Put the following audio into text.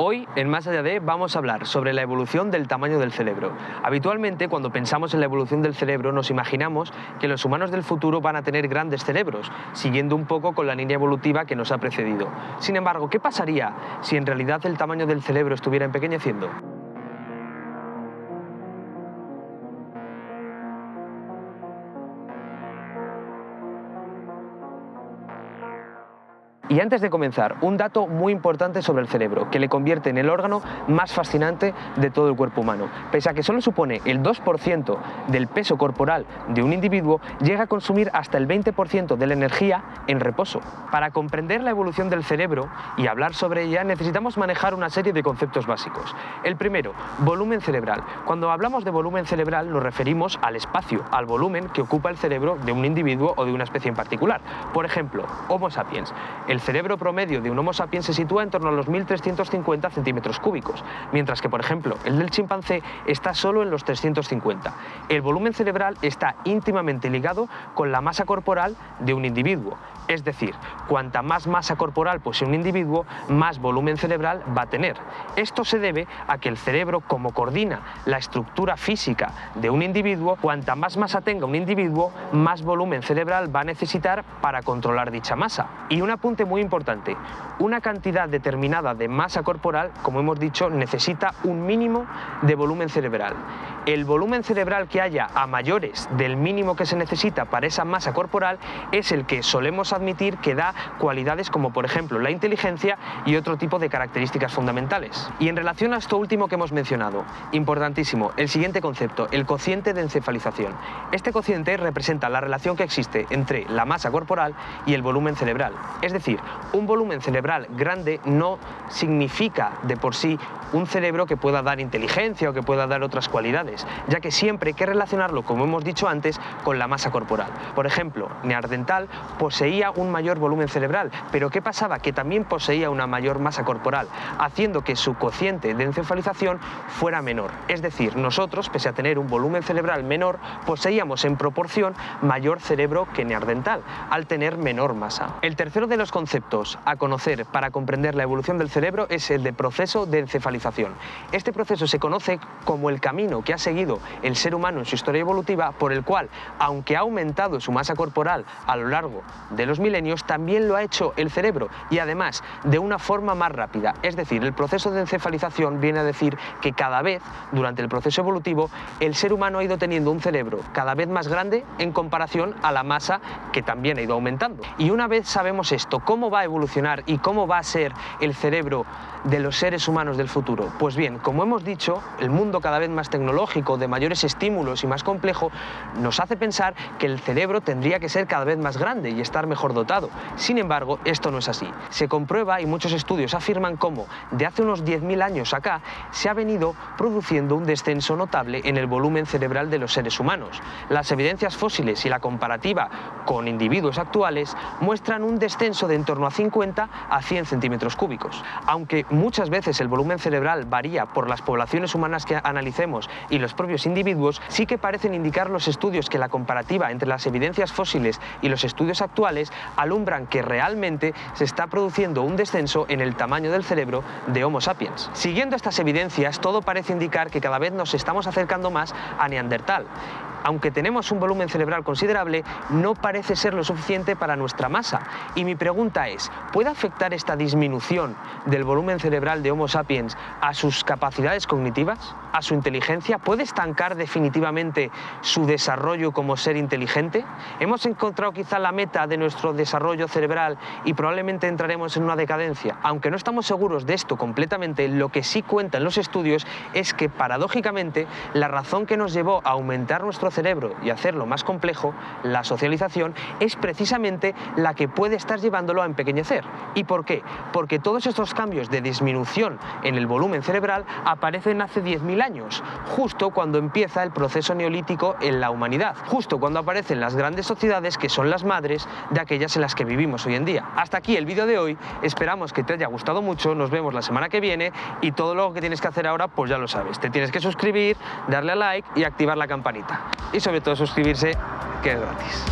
Hoy, en Más allá de, vamos a hablar sobre la evolución del tamaño del cerebro. Habitualmente, cuando pensamos en la evolución del cerebro, nos imaginamos que los humanos del futuro van a tener grandes cerebros, siguiendo un poco con la línea evolutiva que nos ha precedido. Sin embargo, ¿qué pasaría si en realidad el tamaño del cerebro estuviera empequeñeciendo? Y antes de comenzar, un dato muy importante sobre el cerebro, que le convierte en el órgano más fascinante de todo el cuerpo humano. Pese a que solo supone el 2% del peso corporal de un individuo, llega a consumir hasta el 20% de la energía en reposo. Para comprender la evolución del cerebro y hablar sobre ella, necesitamos manejar una serie de conceptos básicos. El primero, volumen cerebral. Cuando hablamos de volumen cerebral nos referimos al espacio, al volumen que ocupa el cerebro de un individuo o de una especie en particular. Por ejemplo, Homo sapiens. El cerebro promedio de un Homo sapiens se sitúa en torno a los 1.350 centímetros cúbicos, mientras que, por ejemplo, el del chimpancé está solo en los 350. El volumen cerebral está íntimamente ligado con la masa corporal de un individuo. Es decir, cuanta más masa corporal posee un individuo, más volumen cerebral va a tener. Esto se debe a que el cerebro, como coordina la estructura física de un individuo, cuanta más masa tenga un individuo, más volumen cerebral va a necesitar para controlar dicha masa. Y un apunte muy importante, una cantidad determinada de masa corporal, como hemos dicho, necesita un mínimo de volumen cerebral. El volumen cerebral que haya a mayores del mínimo que se necesita para esa masa corporal es el que solemos admitir que da cualidades como, por ejemplo, la inteligencia y otro tipo de características fundamentales. Y en relación a esto último que hemos mencionado, importantísimo, el siguiente concepto, el cociente de encefalización. Este cociente representa la relación que existe entre la masa corporal y el volumen cerebral. Es decir, un volumen cerebral grande no significa de por sí un cerebro que pueda dar inteligencia o que pueda dar otras cualidades, ya que siempre hay que relacionarlo, como hemos dicho antes, con la masa corporal. Por ejemplo, Neandertal poseía un mayor volumen cerebral, pero ¿qué pasaba? Que también poseía una mayor masa corporal, haciendo que su cociente de encefalización fuera menor. Es decir, nosotros, pese a tener un volumen cerebral menor, poseíamos en proporción mayor cerebro que Neandertal, al tener menor masa. El tercero de los conceptos a conocer para comprender la evolución del cerebro es el de proceso de encefalización. Este proceso se conoce como el camino que ha seguido el ser humano en su historia evolutiva, por el cual, aunque ha aumentado su masa corporal a lo largo de los milenios, también lo ha hecho el cerebro, y además de una forma más rápida. Es decir, el proceso de encefalización viene a decir que cada vez, durante el proceso evolutivo, el ser humano ha ido teniendo un cerebro cada vez más grande en comparación a la masa que también ha ido aumentando. Y una vez sabemos esto, ¿cómo va a evolucionar y cómo va a ser el cerebro de los seres humanos del futuro? Pues bien, como hemos dicho, el mundo cada vez más tecnológico, de mayores estímulos y más complejo, nos hace pensar que el cerebro tendría que ser cada vez más grande y estar mejor dotado. Sin embargo, esto no es así. Se comprueba, y muchos estudios afirman, cómo de hace unos 10.000 años acá se ha venido produciendo un descenso notable en el volumen cerebral de los seres humanos. Las evidencias fósiles y la comparativa con individuos actuales muestran un descenso de en torno a 50 a 100 centímetros cúbicos. Aunque muchas veces el volumen cerebral varía por las poblaciones humanas que analicemos y los propios individuos, sí que parecen indicar los estudios que la comparativa entre las evidencias fósiles y los estudios actuales alumbran que realmente se está produciendo un descenso en el tamaño del cerebro de Homo sapiens. Siguiendo estas evidencias, todo parece indicar que cada vez nos estamos acercando más a Neandertal. Aunque tenemos un volumen cerebral considerable, no parece ser lo suficiente para nuestra masa. Y mi pregunta es, ¿puede afectar esta disminución del volumen cerebral de Homo sapiens a sus capacidades cognitivas, a su inteligencia? ¿Puede estancar definitivamente su desarrollo como ser inteligente? ¿Hemos encontrado quizá la meta de nuestro desarrollo cerebral y probablemente entraremos en una decadencia? Aunque no estamos seguros de esto completamente, lo que sí cuentan los estudios es que, paradójicamente, la razón que nos llevó a aumentar nuestro cerebro y hacerlo más complejo, la socialización, es precisamente la que puede estar llevándolo a empequeñecer. ¿Y por qué? Porque todos estos cambios de disminución en el volumen cerebral aparecen hace 10.000 años, justo cuando empieza el proceso neolítico en la humanidad, justo cuando aparecen las grandes sociedades que son las madres de aquellas en las que vivimos hoy en día. Hasta aquí el vídeo de hoy, esperamos que te haya gustado mucho, nos vemos la semana que viene y todo lo que tienes que hacer ahora pues ya lo sabes, te tienes que suscribir, darle a like y activar la campanita. Y sobre todo suscribirse, que es gratis.